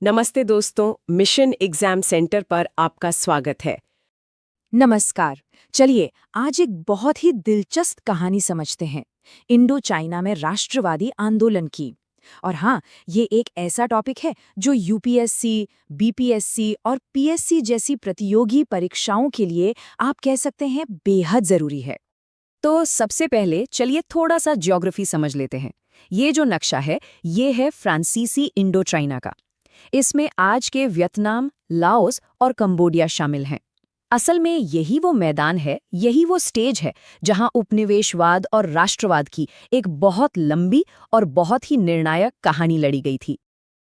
नमस्ते दोस्तों, mission exam centre पर आपका स्वागत है। नमस्कार। चलिए आज एक बहुत ही दिलचस्प कहानी समझते हैं, इंडो चाइना में राष्ट्रवादी आंदोलन की। और हाँ, ये एक ऐसा टॉपिक है जो यूपीएससी, बीपीएससी और पीएससी जैसी प्रतियोगी परीक्षाओं के लिए आप कह सकते हैं बेहद जरूरी है। तो सबसे पहले चलिए थोड़ा सा ज्योग्राफी समझ लेते हैं। ये जो नक्शा है, ये है फ्रांसीसी इंडो चाइना का। इसमें आज के वियतनाम, लाओस और कंबोडिया शामिल हैं। असल में यही वो मैदान है, यही वो स्टेज है जहां उपनिवेशवाद और राष्ट्रवाद की एक बहुत लंबी और बहुत ही निर्णायक कहानी लड़ी गई थी।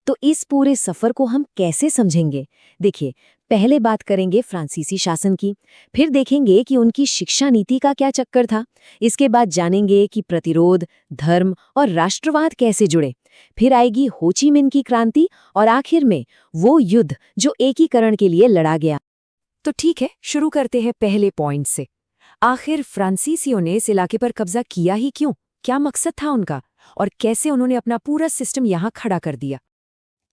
तो इस पूरे सफर को हम कैसे समझेंगे? देखिए, पहले बात करेंगे फ्रांसीसी शासन की, फिर देखेंगे कि उनकी शिक्षा नीति का क्या चक्कर था। इसके बाद जानेंगे कि प्रतिरोध, धर्म और राष्ट्रवाद कैसे जुड़े। फिर आएगी हो ची मिन्ह की क्रांति और आखिर में वो युद्ध जो एकीकरण के लिए लड़ा गया। तो ठीक है, शुरू करते हैं पहले पॉइंट से। आखिर फ्रांसीसियों ने इस इलाके पर कब्जा किया ही क्यों? क्या मकसद था उनका? और कैसे उन्होंने अपना पूरा सिस्टम यहाँ खड़ा कर दिया?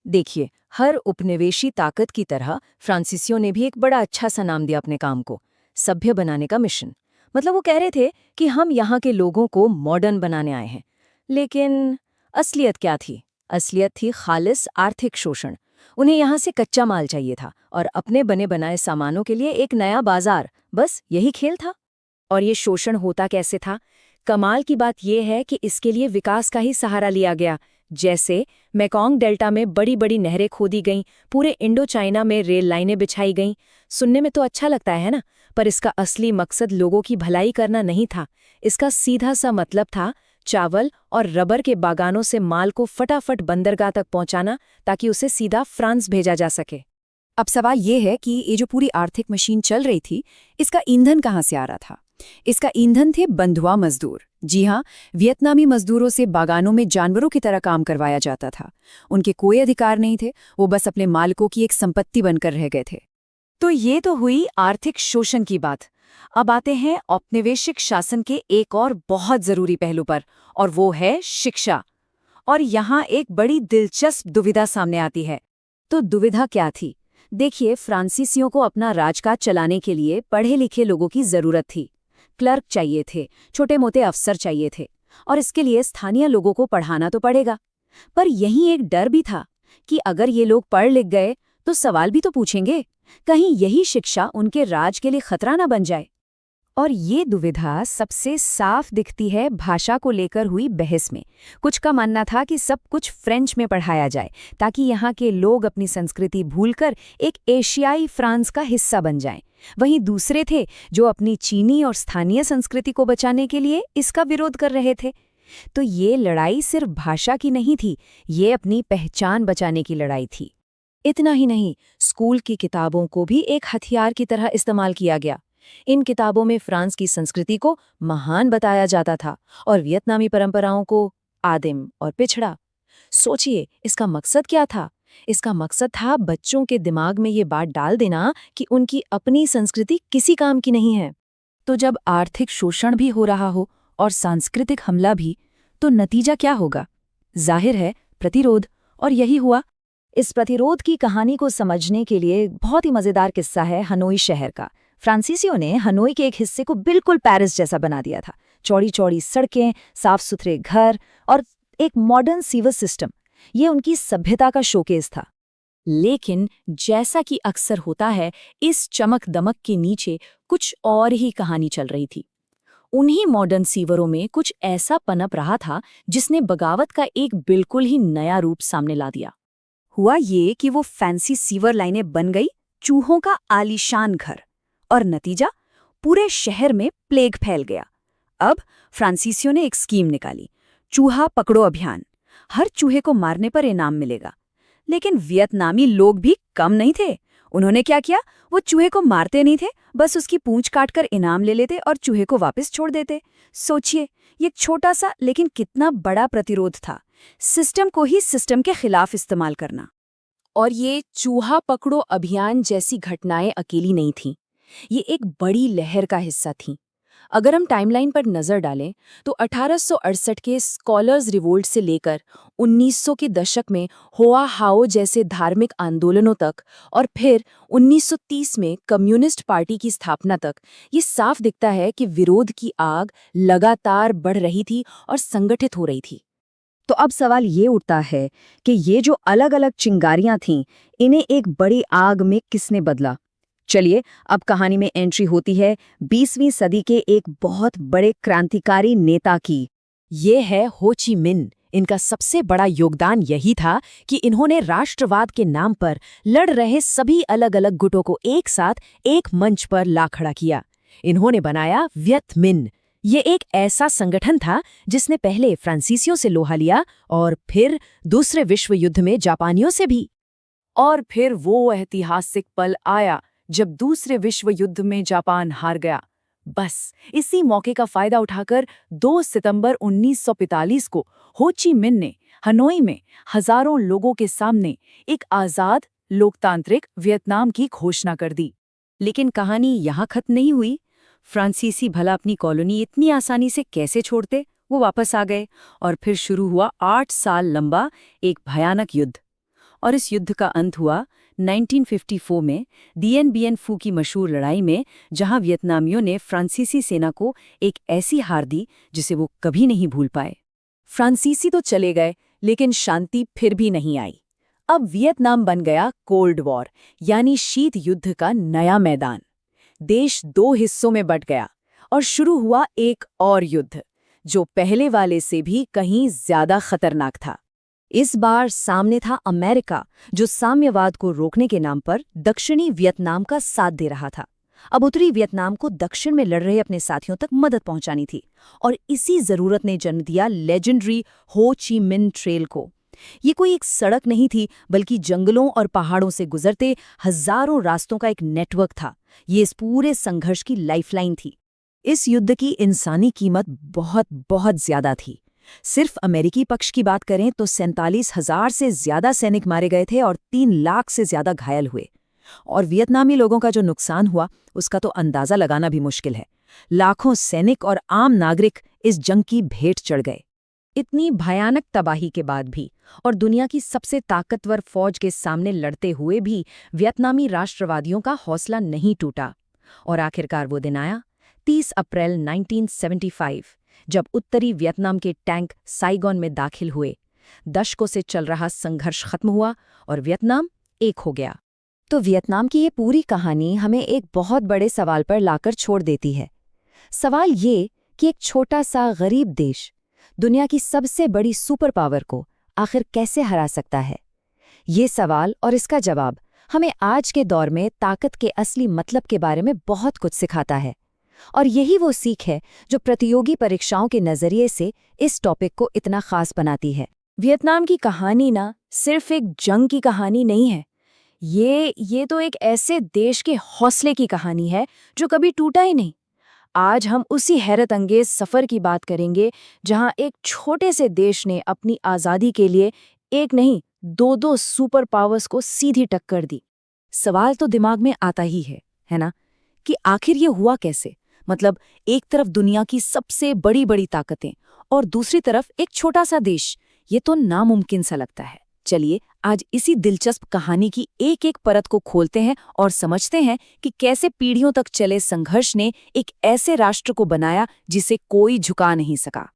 देखिए, हर उपनिवेशी ताकत की तरह फ्रांसीसियों ने भी एक बड़ा अच्छा सा नाम दिया अपने काम को, सभ्य बनाने का मिशन। मतलब वो कह रहे थे कि हम यहाँ के लोगों को मॉडर्न बनाने आए हैं। लेकिन असलियत क्या थी? असलियत थी खालिस आर्थिक शोषण। उन्हें यहाँ से कच्चा माल चाहिए था और अपने बने बनाए सामानों के लिए एक नया बाजार। बस यही खेल था। और ये शोषण होता कैसे था? कमाल की बात यह है कि इसके लिए विकास का ही सहारा लिया गया। जैसे मेकोंग डेल्टा में बड़ी बड़ी नहरें खोदी गईं, पूरे इंडो चाइना में रेल लाइनें बिछाई गईं। सुनने में तो अच्छा लगता है ना, पर इसका असली मकसद लोगों की भलाई करना नहीं था। इसका सीधा सा मतलब था चावल और रबर के बागानों से माल को फटाफट बंदरगाह तक पहुंचाना, ताकि उसे सीधा फ्रांस भेजा जा सके। अब सवाल ये है कि ये जो पूरी आर्थिक मशीन चल रही थी, इसका ईंधन कहाँ से आ रहा था? इसका ईंधन थे बंधुआ मजदूर। जी हाँ, वियतनामी मजदूरों से बागानों में जानवरों की तरह काम करवाया जाता था। उनके कोई अधिकार नहीं थे, वो बस अपने मालिकों की एक संपत्ति बनकर रह गए थे। तो ये तो हुई आर्थिक शोषण की बात। अब आते हैं औपनिवेशिक शासन के एक और बहुत जरूरी पहलू पर, और वो है शिक्षा। और यहाँ एक बड़ी दिलचस्प दुविधा सामने आती है। तो दुविधा क्या थी? देखिए, फ्रांसीसियों को अपना राजकाज चलाने के लिए पढ़े लिखे लोगों की जरूरत थी। क्लर्क चाहिए थे, छोटे मोटे अफसर चाहिए थे, और इसके लिए स्थानीय लोगों को पढ़ाना तो पड़ेगा। पर यहीं एक डर भी था कि अगर ये लोग पढ़ लिख गए तो सवाल भी तो पूछेंगे, कहीं यही शिक्षा उनके राज के लिए खतरा न बन जाए। और ये दुविधा सबसे साफ दिखती है भाषा को लेकर हुई बहस में। कुछ का मानना था कि सब कुछ फ्रेंच में पढ़ाया जाए, ताकि यहाँ के लोग अपनी संस्कृति भूलकर एक एशियाई फ्रांस का हिस्सा बन जाएं। वहीं दूसरे थे जो अपनी चीनी और स्थानीय संस्कृति को बचाने के लिए इसका विरोध कर रहे थे। तो ये लड़ाई सिर्फ भाषा की नहीं थी, ये अपनी पहचान बचाने की लड़ाई थी। इतना ही नहीं, स्कूल की किताबों को भी एक हथियार की तरह इस्तेमाल किया गया। इन किताबों में फ्रांस की संस्कृति को महान बताया जाता था और वियतनामी परंपराओं को आदिम और पिछड़ा। सोचिए, इसका मकसद क्या था? इसका मकसद था बच्चों के दिमाग में ये बात डाल देना कि उनकी अपनी संस्कृति किसी काम की नहीं है। तो जब आर्थिक शोषण भी हो रहा हो और सांस्कृतिक हमला भी, तो नतीजा क्या होगा? जाहिर है, प्रतिरोध। और यही हुआ। इस प्रतिरोध की कहानी को समझने के लिए बहुत ही मजेदार किस्सा है हनोई शहर का। फ्रांसीसियों ने हनोई के एक हिस्से को बिल्कुल पेरिस जैसा बना दिया था। चौड़ी चौड़ी सड़कें, साफ सुथरे घर और एक मॉडर्न सीवर सिस्टम। ये उनकी सभ्यता का शोकेस था। लेकिन जैसा कि अक्सर होता है, इस चमक दमक के नीचे कुछ और ही कहानी चल रही थी। उन्हीं मॉडर्न सीवरों में कुछ ऐसा पनप रहा था जिसने बगावत का एक बिल्कुल ही नया रूप सामने ला दिया। हुआ ये कि वो फैंसी सीवर लाइनें बन गई, चूहों का आलीशान घर। और नतीजा, पूरे शहर में प्लेग फैल गया। अब फ्रांसीसियों ने एक स्कीम निकाली, चूहा पकड़ो अभियान। हर चूहे को मारने पर इनाम मिलेगा। लेकिन वियतनामी लोग भी कम नहीं थे। उन्होंने क्या किया? वो चूहे को मारते नहीं थे, बस उसकी पूंछ काटकर इनाम ले लेते और चूहे को वापस छोड़ देते। सोचिए, ये छोटा सा लेकिन कितना बड़ा प्रतिरोध था। सिस्टम को ही सिस्टम के खिलाफ इस्तेमाल करना। और ये चूहा पकड़ो अभियान जैसी घटनाएं अकेली नहीं थीं। ये एक बड़ी लहर का हिस्सा थीं। अगर हम टाइमलाइन पर नजर डालें तो 1868 के स्कॉलर्स रिवोल्ट से लेकर 1900 के दशक में होआ हाओ जैसे धार्मिक आंदोलनों तक और फिर 1930 में कम्युनिस्ट पार्टी की स्थापना तक ये साफ दिखता है कि विरोध की आग लगातार बढ़ रही थी और संगठित हो रही थी। तो अब सवाल ये उठता है कि ये जो अलग अलग चिंगारियां थीं, इन्हें एक बड़ी आग में किसने बदला? चलिए अब कहानी में एंट्री होती है 20वीं सदी के एक बहुत बड़े क्रांतिकारी नेता की। ये है हो ची मिन्ह। इनका सबसे बड़ा योगदान यही था कि इन्होंने राष्ट्रवाद के नाम पर लड़ रहे सभी अलग अलग गुटों को एक साथ एक मंच पर ला खड़ा किया। इन्होंने बनाया वियत मिन्ह। ये एक ऐसा संगठन था जिसने पहले फ्रांसीसियों से लोहा लिया और फिर दूसरे विश्व युद्ध में जापानियों से भी। और फिर वो ऐतिहासिक पल आया जब दूसरे विश्व युद्ध में जापान हार गया। बस इसी मौके का फायदा उठाकर 2 सितंबर 1945 को हो ची मिन्ह ने हनोई में हजारों लोगों के सामने एक आजाद लोकतांत्रिक वियतनाम की घोषणा कर दी। लेकिन कहानी यहाँ खत्म नहीं हुई। फ्रांसीसी भला अपनी कॉलोनी इतनी आसानी से कैसे छोड़ते? वो वापस आ गए और फिर शुरू हुआ 8 साल लंबा एक भयानक युद्ध। और इस युद्ध का अंत हुआ 1954 में दिएन बिएन फू की मशहूर लड़ाई में, जहां वियतनामियों ने फ्रांसीसी सेना को एक ऐसी हार दी जिसे वो कभी नहीं भूल पाए। फ्रांसीसी तो चले गए, लेकिन शांति फिर भी नहीं आई। अब वियतनाम बन गया कोल्ड वॉर यानी शीत युद्ध का नया मैदान। देश 2 हिस्सों में बंट गया और शुरू हुआ एक और युद्ध जो पहले वाले से भी कहीं ज्यादा खतरनाक था। इस बार सामने था अमेरिका, जो साम्यवाद को रोकने के नाम पर दक्षिणी वियतनाम का साथ दे रहा था। अब उत्तरी वियतनाम को दक्षिण में लड़ रहे अपने साथियों तक मदद पहुंचानी थी, और इसी जरूरत ने जन्म दिया लेजेंडरी हो ची मिन्ह ट्रेल को। ये कोई एक सड़क नहीं थी, बल्कि जंगलों और पहाड़ों से गुजरते हजारों रास्तों का एक नेटवर्क था। ये इस पूरे संघर्ष की लाइफलाइन थी। इस युद्ध की इंसानी कीमत बहुत बहुत ज्यादा थी। सिर्फ अमेरिकी पक्ष की बात करें तो 47,000 से ज्यादा सैनिक मारे गए थे और 3 लाख से ज्यादा घायल हुए। और वियतनामी लोगों का जो नुकसान हुआ उसका तो अंदाजा लगाना भी मुश्किल है। लाखों सैनिक और आम नागरिक इस जंग की भेंट चढ़ गए। इतनी भयानक तबाही के बाद भी और दुनिया की सबसे ताकतवर फौज के सामने लड़ते हुए भी वियतनामी राष्ट्रवादियों का हौसला नहीं टूटा। और आखिरकार वो दिन आया, 30 अप्रैल 1975, जब उत्तरी वियतनाम के टैंक साइगॉन में दाखिल हुए। दशकों से चल रहा संघर्ष खत्म हुआ और वियतनाम एक हो गया। तो वियतनाम की ये पूरी कहानी हमें एक बहुत बड़े सवाल पर लाकर छोड़ देती है। सवाल ये कि एक छोटा सा गरीब देश दुनिया की सबसे बड़ी सुपर पावर को आखिर कैसे हरा सकता है? ये सवाल और इसका जवाब हमें आज के दौर में ताकत के असली मतलब के बारे में बहुत कुछ सिखाता है। और यही वो सीख है जो प्रतियोगी परीक्षाओं के नजरिए से इस टॉपिक को इतना खास बनाती है। वियतनाम की कहानी ना सिर्फ एक जंग की कहानी नहीं है, ये तो एक ऐसे देश के हौसले की कहानी है जो कभी टूटा ही नहीं। आज हम उसी हैरत अंगेज सफर की बात करेंगे जहां एक छोटे से देश ने अपनी आज़ादी के लिए एक नहीं 2-2 सुपर पावर्स को सीधी टक्कर दी। सवाल तो दिमाग में आता ही है ना, कि आखिर ये हुआ कैसे? मतलब एक तरफ दुनिया की सबसे बड़ी बड़ी ताकतें और दूसरी तरफ एक छोटा सा देश। ये तो नामुमकिन सा लगता है। चलिए आज इसी दिलचस्प कहानी की एक एक परत को खोलते हैं और समझते हैं कि कैसे पीढ़ियों तक चले संघर्ष ने एक ऐसे राष्ट्र को बनाया जिसे कोई झुका नहीं सका।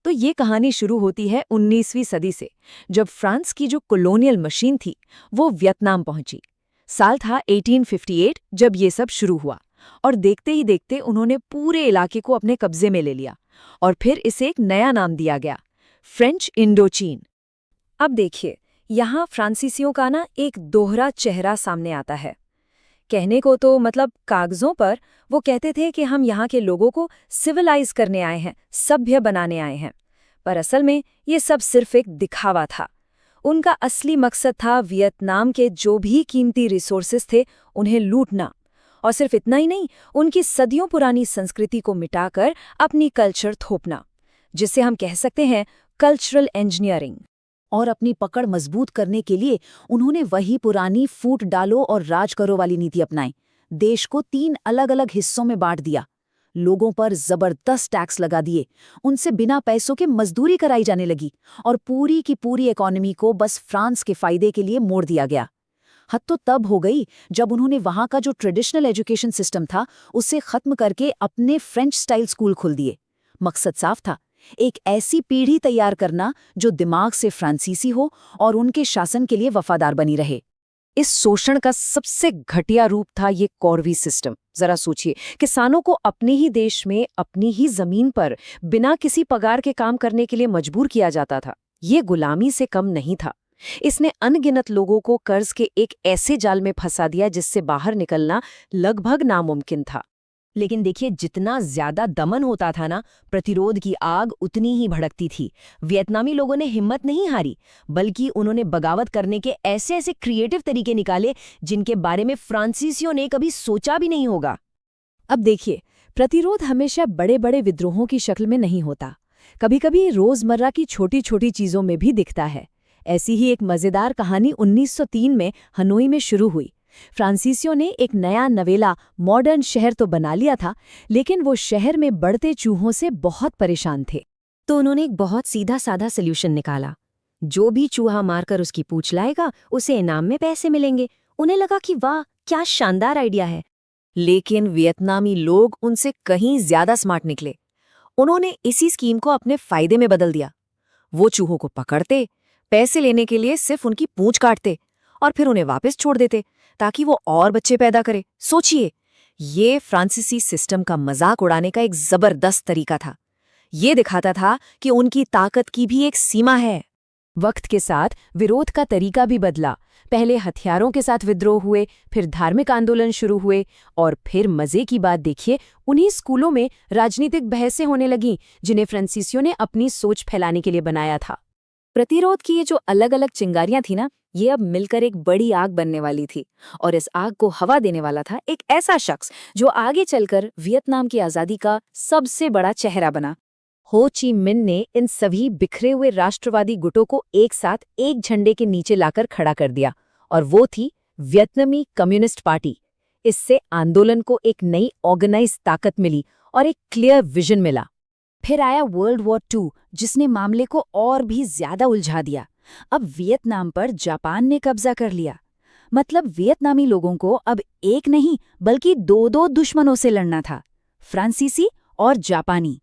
तो ये कहानी शुरू होती है 19वीं सदी से, जब फ्रांस की जो कॉलोनियल मशीन थी वो वियतनाम पहुंची। साल था 1858 जब ये सब शुरू हुआ, और देखते ही देखते उन्होंने पूरे इलाके को अपने कब्जे में ले लिया और फिर इसे एक नया नाम दिया गया, फ्रेंच इंडोचीन। अब देखिए, यहाँ फ्रांसीसियों का ना एक दोहरा चेहरा सामने आता है। कहने को तो मतलब कागजों पर वो कहते थे कि हम यहाँ के लोगों को सिविलाइज करने आए हैं, सभ्य बनाने आए हैं, पर असल में ये सब सिर्फ एक दिखावा था। उनका असली मकसद था वियतनाम के जो भी कीमती रिसोर्सेज थे उन्हें लूटना, और सिर्फ इतना ही नहीं, उनकी सदियों पुरानी संस्कृति को मिटाकर अपनी कल्चर थोपना, जिसे हम कह सकते हैं कल्चरल इंजीनियरिंग। और अपनी पकड़ मजबूत करने के लिए उन्होंने वही पुरानी फूट डालो और राज करो वाली नीति अपनाई। देश को 3 अलग अलग हिस्सों में बांट दिया, लोगों पर जबरदस्त टैक्स लगा दिए, उनसे बिना पैसों के मजदूरी कराई जाने लगी और पूरी की पूरी इकोनॉमी को बस फ्रांस के फायदे के लिए मोड़ दिया गया। हद तो तब हो गई जब उन्होंने वहां का जो ट्रेडिशनल एजुकेशन सिस्टम था उसे खत्म करके अपने फ्रेंच स्टाइल स्कूल खोल दिए। मकसद साफ था, एक ऐसी पीढ़ी तैयार करना जो दिमाग से फ्रांसीसी हो और उनके शासन के लिए वफादार बनी रहे। इस शोषण का सबसे घटिया रूप था ये कॉरवी सिस्टम। जरा सोचिए, किसानों को अपने ही देश में अपनी ही जमीन पर बिना किसी पगार के काम करने के लिए मजबूर किया जाता था। ये गुलामी से कम नहीं था। इसने अनगिनत लोगों को कर्ज के एक ऐसे जाल में फंसा दिया जिससे बाहर निकलना लगभग नामुमकिन था। लेकिन देखिए, जितना ज्यादा दमन होता था ना, प्रतिरोध की आग उतनी ही भड़कती थी। वियतनामी लोगों ने हिम्मत नहीं हारी, बल्कि उन्होंने बगावत करने के ऐसे ऐसे क्रिएटिव तरीके निकाले जिनके बारे में फ्रांसीसियों ने कभी सोचा भी नहीं होगा। अब देखिए, प्रतिरोध हमेशा बड़े बड़े विद्रोहों की शक्ल में नहीं होता, कभी कभी रोजमर्रा की छोटी छोटी चीजों में भी दिखता है। ऐसी ही एक मजेदार कहानी 1903 में हनोई में शुरू हुई। फ्रांसीसियों ने एक नया नवेला मॉडर्न शहर तो बना लिया था, लेकिन वो शहर में बढ़ते चूहों से बहुत परेशान थे। तो उन्होंने एक बहुत सीधा साधा सोल्यूशन निकाला। जो भी चूहा मारकर उसकी पूंछ लाएगा, उसे इनाम में पैसे मिलेंगे। उन्हें लगा कि वाह, क्या शानदार आइडिया है। लेकिन वियतनामी लोग उनसे कहीं ज्यादा स्मार्ट निकले। उन्होंने इसी स्कीम को अपने फायदे में बदल दिया। वो चूहों को पकड़ते, पैसे लेने के लिए सिर्फ उनकी पूंछ काटते और फिर उन्हें वापस छोड़ देते ताकि वो और बच्चे पैदा करे। सोचिए, ये फ्रांसीसी सिस्टम का मजाक उड़ाने का एक जबरदस्त तरीका था। ये दिखाता था कि उनकी ताकत की भी एक सीमा है। वक्त के साथ विरोध का तरीका भी बदला। पहले हथियारों के साथ विद्रोह हुए, फिर धार्मिक आंदोलन शुरू हुए और फिर मजे की बात देखिए, उन्हीं स्कूलों में राजनीतिक बहसें होने लगीं जिन्हें फ्रांसीसियों ने अपनी सोच फैलाने के लिए बनाया था। प्रतिरोध की ये जो अलग अलग चिंगारियां थी ना, ये अब मिलकर एक बड़ी आग बनने वाली थी। और इस आग को हवा देने वाला था एक ऐसा शख्स जो आगे चलकर वियतनाम की आज़ादी का सबसे बड़ा चेहरा बना। हो ची मिन्ह ने इन सभी बिखरे हुए राष्ट्रवादी गुटों को एक साथ एक झंडे के नीचे लाकर खड़ा कर दिया, और वो थी वियतनामी कम्युनिस्ट पार्टी। इससे आंदोलन को एक नई ऑर्गेनाइज ताकत मिली और एक क्लियर विजन मिला। फिर आया वर्ल्ड वॉर II, जिसने मामले को और भी ज्यादा उलझा दिया। अब वियतनाम पर जापान ने कब्जा कर लिया। मतलब वियतनामी लोगों को अब एक नहीं बल्कि दो दो दुश्मनों से लड़ना था, फ्रांसीसी और जापानी।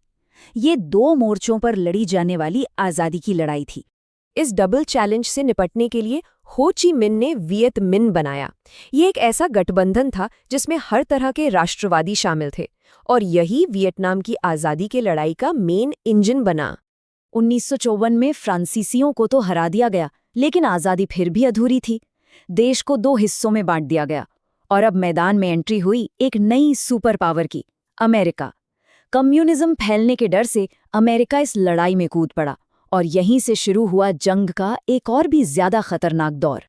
ये दो मोर्चों पर लड़ी जाने वाली आज़ादी की लड़ाई थी। इस डबल चैलेंज से निपटने के लिए हो ची मिन्ह ने वियत मिन्ह बनाया। ये एक ऐसा गठबंधन था जिसमें हर तरह के राष्ट्रवादी शामिल थे और यही वियतनाम की आज़ादी के लड़ाई का मेन इंजन बना। 1954 में फ्रांसीसियों को तो हरा दिया गया, लेकिन आज़ादी फिर भी अधूरी थी। देश को दो हिस्सों में बांट दिया गया और अब मैदान में एंट्री हुई एक नई सुपर पावर की, अमेरिका। कम्युनिज्म फैलने के डर से अमेरिका इस लड़ाई में कूद पड़ा और यहीं से शुरू हुआ जंग का एक और भी ज्यादा खतरनाक दौर।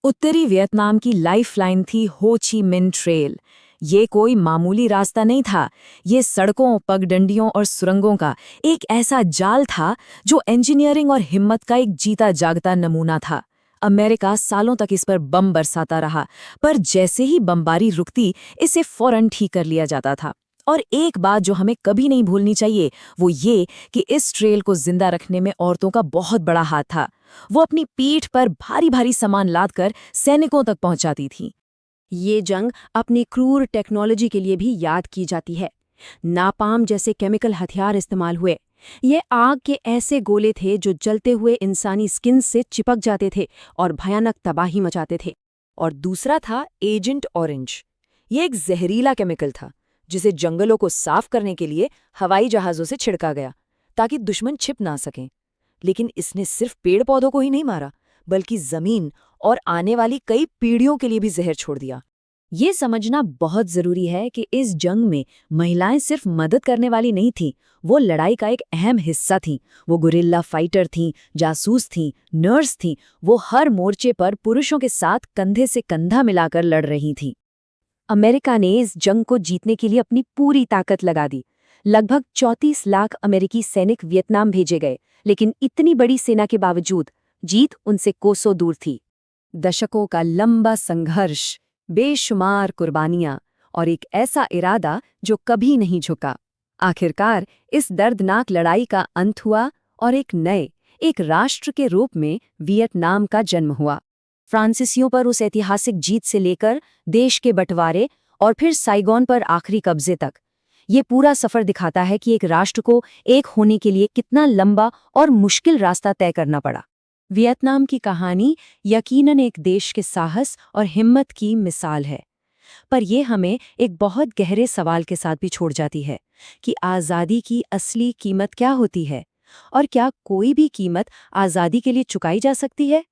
उत्तरी वियतनाम की लाइफलाइन थी हो ची मिन्ह ट्रेल। ये कोई मामूली रास्ता नहीं था। ये सड़कों, पगडंडियों और सुरंगों का एक ऐसा जाल था जो इंजीनियरिंग और हिम्मत का एक जीता जागता नमूना था। अमेरिका सालों तक इस पर बम बरसाता रहा, पर जैसे ही बमबारी रुकती, इसे फौरन ठीक कर लिया जाता था। और एक बात जो हमें कभी नहीं भूलनी चाहिए, वो ये कि इस ट्रेल को जिंदा रखने में औरतों का बहुत बड़ा हाथ था। वो अपनी पीठ पर भारी भारी सामान लादकर सैनिकों तक पहुंचाती थीं। ये जंग अपनी क्रूर टेक्नोलॉजी के लिए भी याद की जाती है। नापाम जैसे केमिकल हथियार इस्तेमाल हुए। ये आग के ऐसे गोले थे जो जलते हुए इंसानी स्किन से चिपक जाते थे और भयानक तबाही मचाते थे। और दूसरा था एजेंट ऑरेंज। ये एक जहरीला केमिकल था जिसे जंगलों को साफ करने के लिए हवाई जहाज़ों से छिड़का गया ताकि दुश्मन छिप ना सकें। लेकिन इसने सिर्फ पेड़ पौधों को ही नहीं मारा, बल्कि जमीन और आने वाली कई पीढ़ियों के लिए भी जहर छोड़ दिया। ये समझना बहुत जरूरी है कि इस जंग में महिलाएं सिर्फ मदद करने वाली नहीं थीं, वो लड़ाई का एक अहम हिस्सा थीं। वो गुरिल्ला फाइटर थीं, जासूस थीं, नर्स थीं। वो हर मोर्चे पर पुरुषों के साथ कंधे से कंधा मिलाकर लड़ रही थीं। अमेरिका ने इस जंग को जीतने के लिए अपनी पूरी ताकत लगा दी। लगभग 34 लाख अमेरिकी सैनिक वियतनाम भेजे गए, लेकिन इतनी बड़ी सेना के बावजूद जीत उनसे कोसों दूर थी। दशकों का लंबा संघर्ष, बेशुमार कुर्बानियां और एक ऐसा इरादा जो कभी नहीं झुका। आखिरकार इस दर्दनाक लड़ाई का अंत हुआ और एक राष्ट्र के रूप में वियतनाम का जन्म हुआ। फ्रांसीसियों पर उस ऐतिहासिक जीत से लेकर देश के बंटवारे और फिर साइगोन पर आखिरी कब्जे तक, ये पूरा सफर दिखाता है कि एक राष्ट्र को एक होने के लिए कितना लंबा और मुश्किल रास्ता तय करना पड़ा। वियतनाम की कहानी यकीनन एक देश के साहस और हिम्मत की मिसाल है, पर यह हमें एक बहुत गहरे सवाल के साथ भी छोड़ जाती है कि आज़ादी की असली कीमत क्या होती है और क्या कोई भी कीमत आज़ादी के लिए चुकाई जा सकती है।